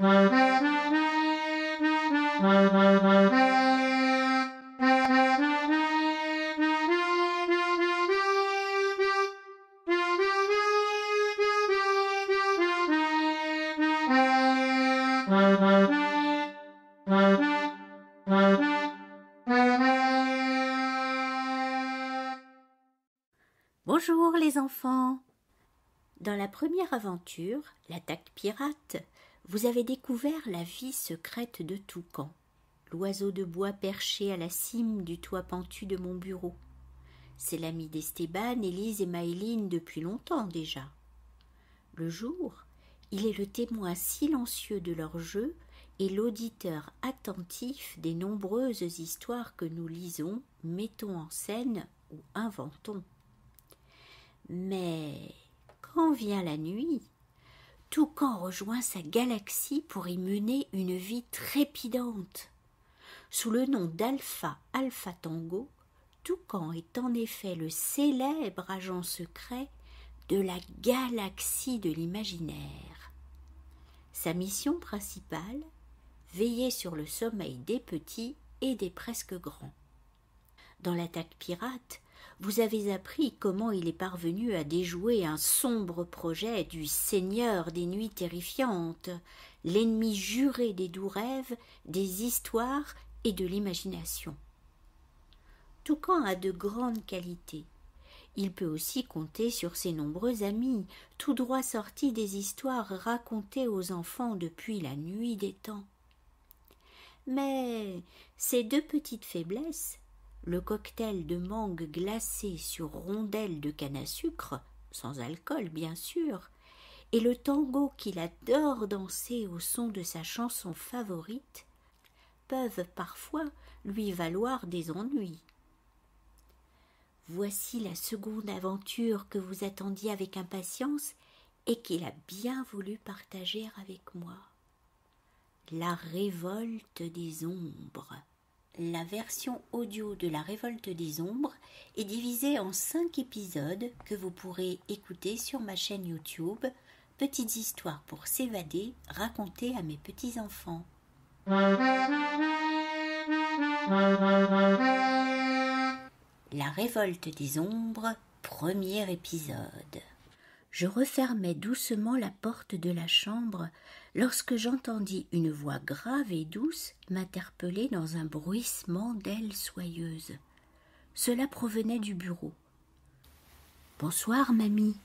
Bonjour les enfants. Dans la première aventure, l'attaque pirate, vous avez découvert la vie secrète de Toucan, l'oiseau de bois perché à la cime du toit pentu de mon bureau. C'est l'ami d'Esteban, Élise et Maëline depuis longtemps déjà. Le jour, il est le témoin silencieux de leur jeu et l'auditeur attentif des nombreuses histoires que nous lisons, mettons en scène ou inventons. Mais quand vient la nuit, Toucan rejoint sa galaxie pour y mener une vie trépidante. Sous le nom d'Alpha Alpha Tango, Toucan est en effet le célèbre agent secret de la galaxie de l'imaginaire. Sa mission principale, veiller sur le sommeil des petits et des presque grands. Dans l'attaque pirate, vous avez appris comment il est parvenu à déjouer un sombre projet du Seigneur des nuits terrifiantes, l'ennemi juré des doux rêves, des histoires et de l'imagination. Toucan a de grandes qualités. Il peut aussi compter sur ses nombreux amis, tout droit sortis des histoires racontées aux enfants depuis la nuit des temps. Mais ces deux petites faiblesses, le cocktail de mangue glacé sur rondelles de canne à sucre, sans alcool bien sûr, et le tango qu'il adore danser au son de sa chanson favorite, peuvent parfois lui valoir des ennuis. Voici la seconde aventure que vous attendiez avec impatience et qu'il a bien voulu partager avec moi. La révolte des ombres. La version audio de La Révolte des Ombres est divisée en 5 épisodes que vous pourrez écouter sur ma chaîne YouTube Petites histoires pour s'évader racontées à mes petits-enfants. La Révolte des Ombres, premier épisode. Je refermais doucement la porte de la chambre lorsque j'entendis une voix grave et douce m'interpeller dans un bruissement d'ailes soyeuses. Cela provenait du bureau. « Bonsoir, mamie.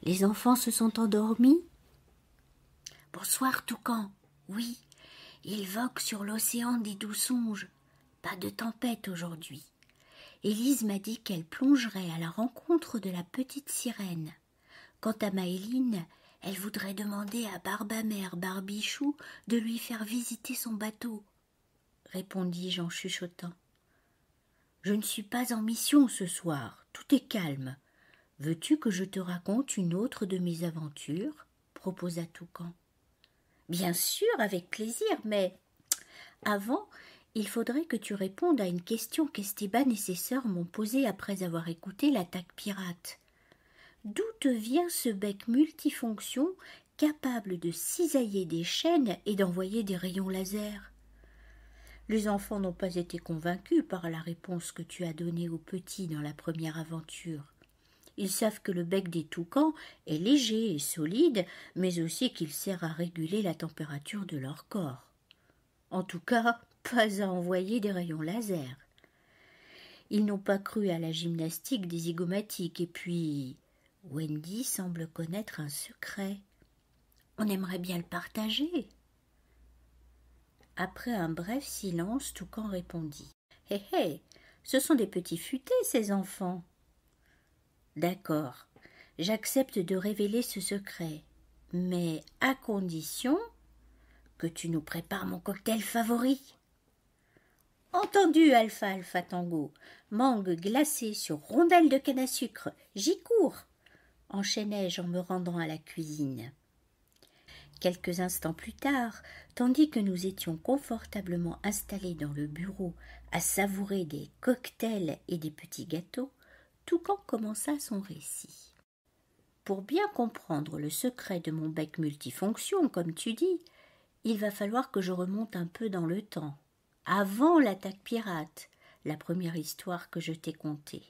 Les enfants se sont endormis ?»« Bonsoir, Toucan. Oui, ils voguent sur l'océan des doux songes. Pas de tempête aujourd'hui. Élise m'a dit qu'elle plongerait à la rencontre de la petite sirène. Quant à Maëline, elle voudrait demander à Barbamère Barbichou de lui faire visiter son bateau, répondis-je en chuchotant. Je ne suis pas en mission ce soir, tout est calme. Veux-tu que je te raconte une autre de mes aventures ? Proposa Toucan. Bien sûr, avec plaisir, mais avant, il faudrait que tu répondes à une question qu'Esteban et ses sœurs m'ont posée après avoir écouté l'attaque pirate. D'où te vient ce bec multifonction capable de cisailler des chaînes et d'envoyer des rayons laser ? Les enfants n'ont pas été convaincus par la réponse que tu as donnée aux petits dans la première aventure. Ils savent que le bec des toucans est léger et solide, mais aussi qu'il sert à réguler la température de leur corps. En tout cas, pas à envoyer des rayons laser. Ils n'ont pas cru à la gymnastique des zygomatiques, et puis Wendy semble connaître un secret. On aimerait bien le partager. Après un bref silence, Toucan répondit. « Hé hé, ce sont des petits futés, ces enfants. » D'accord, j'accepte de révéler ce secret, mais à condition que tu nous prépares mon cocktail favori. Entendu, Alpha Alpha Tango. Mangue glacée sur rondelles de canne à sucre. J'y cours, enchaînai-je en me rendant à la cuisine. Quelques instants plus tard, tandis que nous étions confortablement installés dans le bureau à savourer des cocktails et des petits gâteaux, Toucan commença son récit. Pour bien comprendre le secret de mon bec multifonction, comme tu dis, il va falloir que je remonte un peu dans le temps, avant l'attaque pirate, la première histoire que je t'ai contée.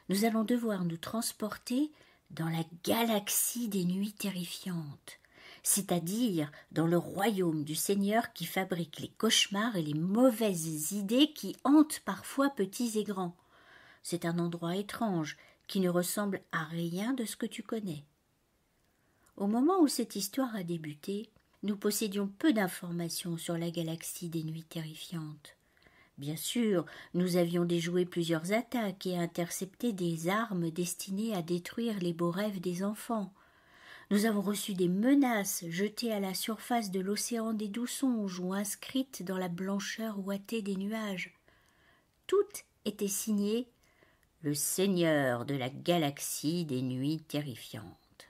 Nous allons devoir nous transporter dans la galaxie des nuits terrifiantes, c'est-à-dire dans le royaume du Seigneur qui fabrique les cauchemars et les mauvaises idées qui hantent parfois petits et grands. C'est un endroit étrange qui ne ressemble à rien de ce que tu connais. Au moment où cette histoire a débuté, nous possédions peu d'informations sur la galaxie des nuits terrifiantes. Bien sûr, nous avions déjoué plusieurs attaques et intercepté des armes destinées à détruire les beaux rêves des enfants. Nous avons reçu des menaces jetées à la surface de l'océan des doux songes ou inscrites dans la blancheur ouatée des nuages. Toutes étaient signées « Le Seigneur de la galaxie des nuits terrifiantes ».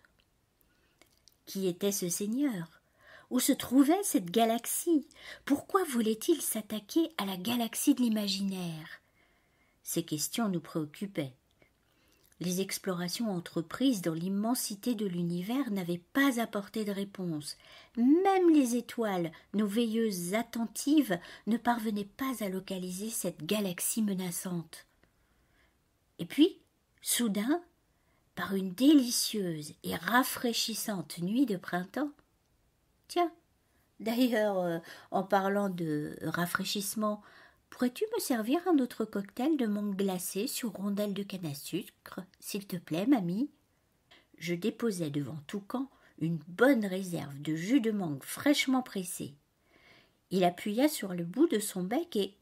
Qui était ce Seigneur ? Où se trouvait cette galaxie? Pourquoi voulait-il s'attaquer à la galaxie de l'imaginaire? Ces questions nous préoccupaient. Les explorations entreprises dans l'immensité de l'univers n'avaient pas apporté de réponse. Même les étoiles, nos veilleuses attentives, ne parvenaient pas à localiser cette galaxie menaçante. Et puis, soudain, par une délicieuse et rafraîchissante nuit de printemps, tiens, d'ailleurs, en parlant de rafraîchissement, pourrais-tu me servir un autre cocktail de mangue glacée sur rondelles de canne à sucre, s'il te plaît, mamie? Je déposai devant Toucan une bonne réserve de jus de mangue fraîchement pressé. Il appuya sur le bout de son bec et,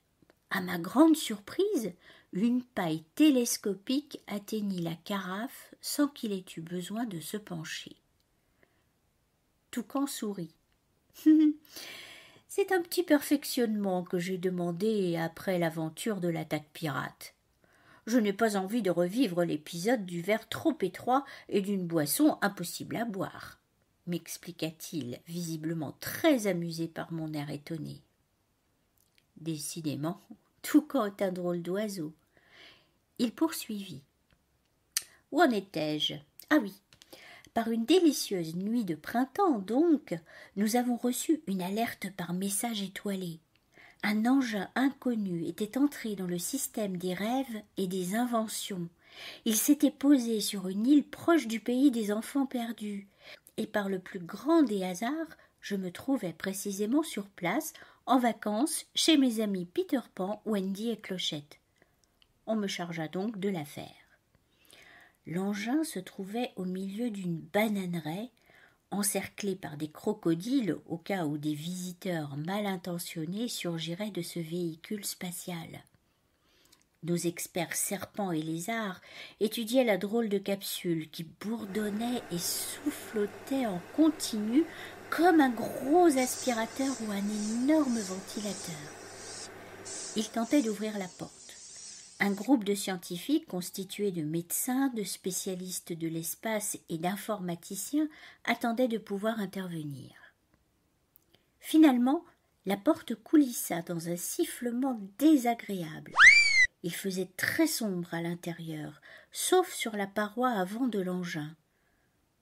à ma grande surprise, une paille télescopique atteignit la carafe sans qu'il ait eu besoin de se pencher. Toucan sourit. C'est un petit perfectionnement que j'ai demandé après l'aventure de l'attaque pirate. Je n'ai pas envie de revivre l'épisode du verre trop étroit et d'une boisson impossible à boire, m'expliqua-t-il, visiblement très amusé par mon air étonné. Décidément, Toucan est un drôle d'oiseau. Il poursuivit. Où en étais-je? Ah oui. Par une délicieuse nuit de printemps, donc, nous avons reçu une alerte par message étoilé. Un engin inconnu était entré dans le système des rêves et des inventions. Il s'était posé sur une île proche du pays des enfants perdus. Et par le plus grand des hasards, je me trouvais précisément sur place, en vacances, chez mes amis Peter Pan, Wendy et Clochette. On me chargea donc de l'affaire. L'engin se trouvait au milieu d'une bananeraie, encerclé par des crocodiles au cas où des visiteurs mal intentionnés surgiraient de ce véhicule spatial. Nos experts serpents et lézards étudiaient la drôle de capsule qui bourdonnait et soufflotait en continu comme un gros aspirateur ou un énorme ventilateur. Ils tentaient d'ouvrir la porte. Un groupe de scientifiques constitué de médecins, de spécialistes de l'espace et d'informaticiens attendait de pouvoir intervenir. Finalement, la porte coulissa dans un sifflement désagréable. Il faisait très sombre à l'intérieur, sauf sur la paroi avant de l'engin.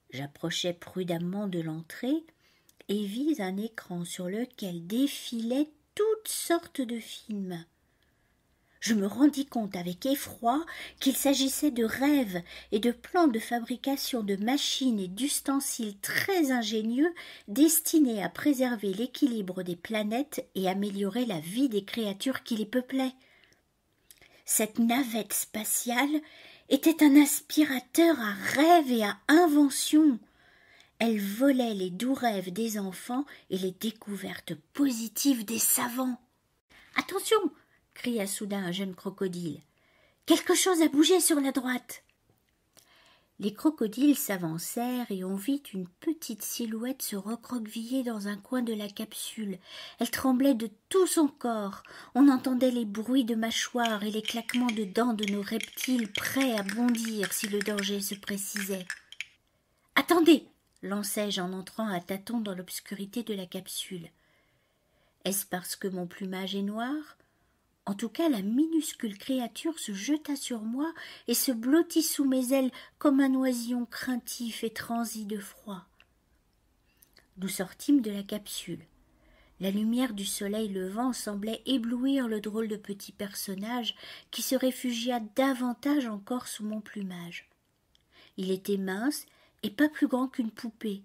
J'approchai prudemment de l'entrée et vis un écran sur lequel défilaient toutes sortes de films. Je me rendis compte avec effroi qu'il s'agissait de rêves et de plans de fabrication de machines et d'ustensiles très ingénieux destinés à préserver l'équilibre des planètes et améliorer la vie des créatures qui les peuplaient. Cette navette spatiale était un aspirateur à rêves et à inventions. Elle volait les doux rêves des enfants et les découvertes positives des savants. « Attention !» cria soudain un jeune crocodile. « Quelque chose a bougé sur la droite !» Les crocodiles s'avancèrent et on vit une petite silhouette se recroqueviller dans un coin de la capsule. Elle tremblait de tout son corps. On entendait les bruits de mâchoires et les claquements de dents de nos reptiles prêts à bondir si le danger se précisait. « Attendez !» lançai-je en entrant à tâtons dans l'obscurité de la capsule. Est-ce parce que mon plumage est noir ? En tout cas, la minuscule créature se jeta sur moi et se blottit sous mes ailes comme un oisillon craintif et transi de froid. Nous sortîmes de la capsule. La lumière du soleil levant semblait éblouir le drôle de petit personnage qui se réfugia davantage encore sous mon plumage. Il était mince et pas plus grand qu'une poupée.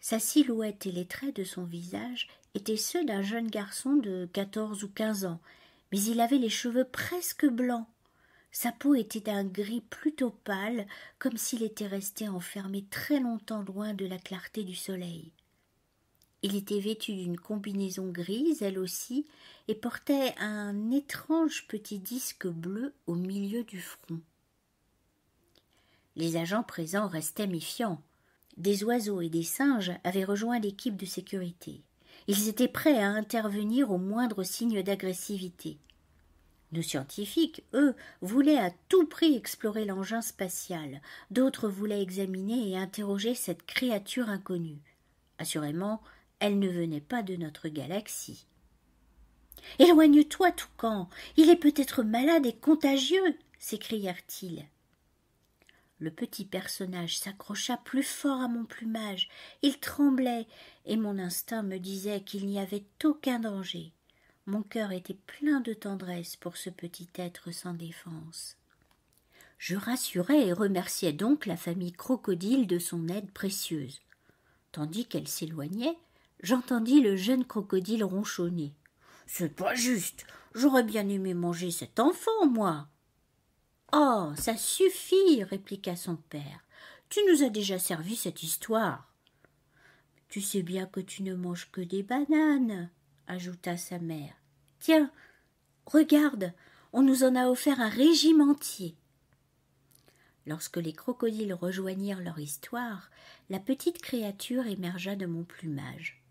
Sa silhouette et les traits de son visage étaient ceux d'un jeune garçon de 14 ou 15 ans, mais il avait les cheveux presque blancs. Sa peau était d'un gris plutôt pâle, comme s'il était resté enfermé très longtemps loin de la clarté du soleil. Il était vêtu d'une combinaison grise, elle aussi, et portait un étrange petit disque bleu au milieu du front. Les agents présents restaient méfiants. Des oiseaux et des singes avaient rejoint l'équipe de sécurité. Ils étaient prêts à intervenir au moindre signe d'agressivité. Nos scientifiques, eux, voulaient à tout prix explorer l'engin spatial. D'autres voulaient examiner et interroger cette créature inconnue. Assurément, elle ne venait pas de notre galaxie. « Éloigne-toi, Toucan, il est peut-être malade et contagieux !» s'écrièrent-ils. Le petit personnage s'accrocha plus fort à mon plumage. Il tremblait, et mon instinct me disait qu'il n'y avait aucun danger. Mon cœur était plein de tendresse pour ce petit être sans défense. Je rassurai et remerciai donc la famille crocodile de son aide précieuse. Tandis qu'elle s'éloignait, j'entendis le jeune crocodile ronchonner. « C'est pas juste, j'aurais bien aimé manger cet enfant, moi !»« Oh, ça suffit !» répliqua son père. « Tu nous as déjà servi cette histoire. »« Tu sais bien que tu ne manges que des bananes, » ajouta sa mère. « Tiens, regarde, on nous en a offert un régime entier. » Lorsque les crocodiles rejoignirent leur histoire, la petite créature émergea de mon plumage.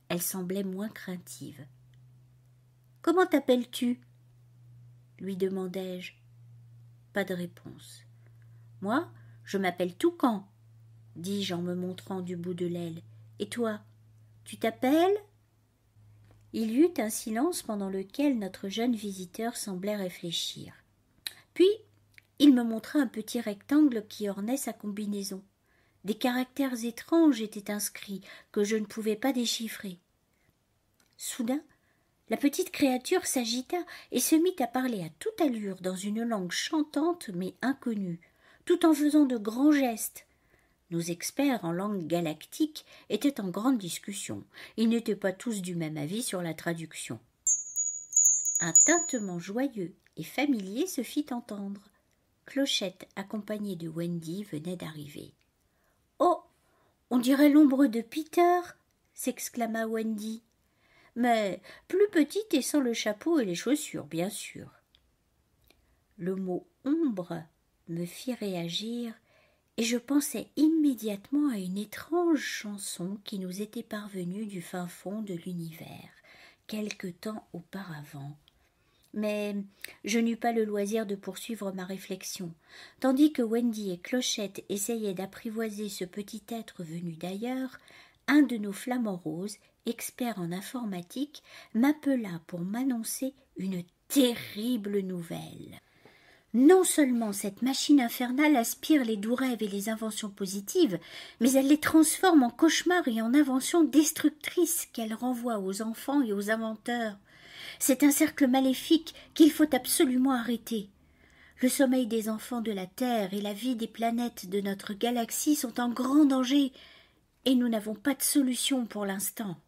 Elle semblait moins craintive. « Comment t'appelles-tu » lui demandai-je. Pas de réponse. « Moi, je m'appelle Toucan, » dis-je en me montrant du bout de l'aile. « Et toi, tu t'appelles » Il y eut un silence pendant lequel notre jeune visiteur semblait réfléchir. Puis, il me montra un petit rectangle qui ornait sa combinaison. Des caractères étranges étaient inscrits que je ne pouvais pas déchiffrer. Soudain, la petite créature s'agita et se mit à parler à toute allure dans une langue chantante mais inconnue, tout en faisant de grands gestes. Nos experts en langue galactique étaient en grande discussion. Ils n'étaient pas tous du même avis sur la traduction. Un tintement joyeux et familier se fit entendre. Clochette, accompagnée de Wendy, venait d'arriver. « Oh, on dirait l'ombre de Peter !» s'exclama Wendy. « Mais plus petite et sans le chapeau et les chaussures, bien sûr. » Le mot « ombre » me fit réagir et je pensai immédiatement à une étrange chanson qui nous était parvenue du fin fond de l'univers, quelque temps auparavant. Mais je n'eus pas le loisir de poursuivre ma réflexion. Tandis que Wendy et Clochette essayaient d'apprivoiser ce petit être venu d'ailleurs, un de nos flamants roses, expert en informatique, m'appela pour m'annoncer une terrible nouvelle. Non seulement cette machine infernale aspire les doux rêves et les inventions positives, mais elle les transforme en cauchemars et en inventions destructrices qu'elle renvoie aux enfants et aux inventeurs. C'est un cercle maléfique qu'il faut absolument arrêter. Le sommeil des enfants de la Terre et la vie des planètes de notre galaxie sont en grand danger, et nous n'avons pas de solution pour l'instant.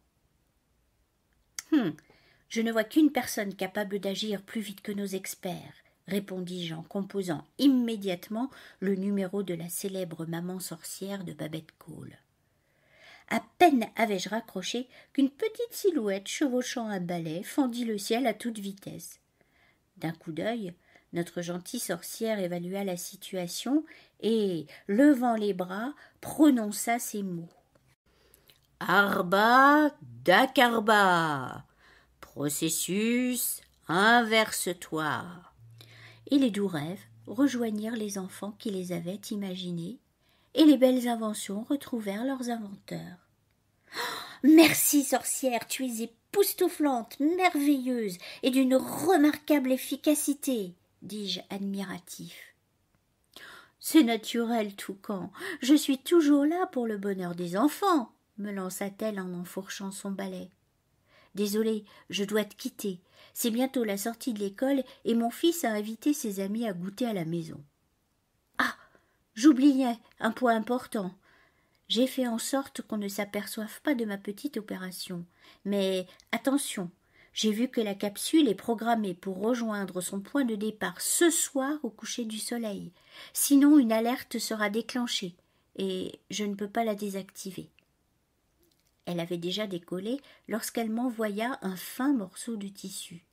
Je ne vois qu'une personne capable d'agir plus vite que nos experts, répondis-je en composant immédiatement le numéro de la célèbre maman sorcière de Babette Cole. À peine avais-je raccroché qu'une petite silhouette chevauchant un balai fendit le ciel à toute vitesse. D'un coup d'œil, notre gentille sorcière évalua la situation et, levant les bras, prononça ces mots. « Arba dakarba, processus inverse-toi. » Et les doux rêves rejoignirent les enfants qui les avaient imaginés, et les belles inventions retrouvèrent leurs inventeurs. « Merci, sorcière, tu es époustouflante, merveilleuse et d'une remarquable efficacité, dis-je admiratif. C'est naturel, Toucan, je suis toujours là pour le bonheur des enfants, me lança-t-elle en enfourchant son balai. Désolée, je dois te quitter. C'est bientôt la sortie de l'école et mon fils a invité ses amis à goûter à la maison. Ah, j'oubliais un point important. J'ai fait en sorte qu'on ne s'aperçoive pas de ma petite opération. Mais attention, j'ai vu que la capsule est programmée pour rejoindre son point de départ ce soir au coucher du soleil. Sinon, une alerte sera déclenchée et je ne peux pas la désactiver. Elle avait déjà décollé lorsqu'elle m'envoya un fin morceau de tissu.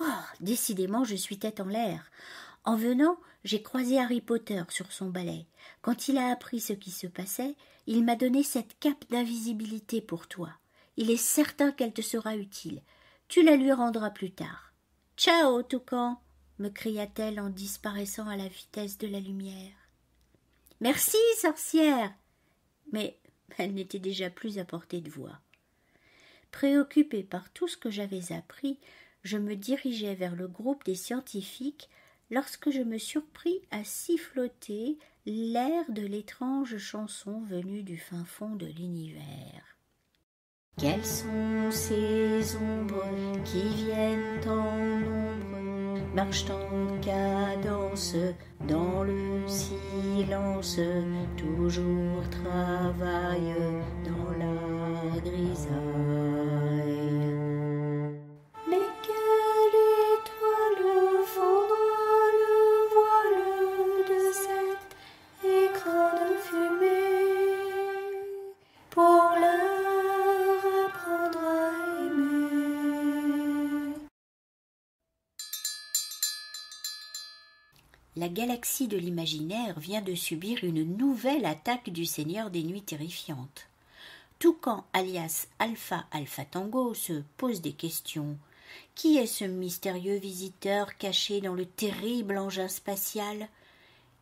Oh, décidément, je suis tête en l'air. En venant, j'ai croisé Harry Potter sur son balai. Quand il a appris ce qui se passait, il m'a donné cette cape d'invisibilité pour toi. Il est certain qu'elle te sera utile. Tu la lui rendras plus tard. « Ciao, Toucan !» me cria-t-elle en disparaissant à la vitesse de la lumière. « Merci, sorcière !» Mais elle n'était déjà plus à portée de voix. Préoccupée par tout ce que j'avais appris, je me dirigeais vers le groupe des scientifiques lorsque je me surpris à siffloter l'air de l'étrange chanson venue du fin fond de l'univers. Quelles sont ces ombres qui viennent en nombre, marchent en cadence dans le silence, toujours travaillent dans la grisaille. Mais quelle étoile fendra le voile de cet écran de fumée pour leur apprendre à aimer. La galaxie de l'imaginaire vient de subir une nouvelle attaque du Seigneur des Nuits terrifiantes. Toucan alias Alpha Alpha Tango se pose des questions. Qui est ce mystérieux visiteur caché dans le terrible engin spatial ?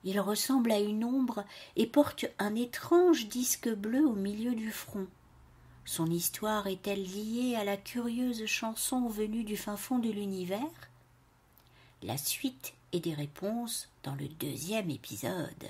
Il ressemble à une ombre et porte un étrange disque bleu au milieu du front. Son histoire est-elle liée à la curieuse chanson venue du fin fond de l'univers ? La suite et des réponses dans le 2e épisode.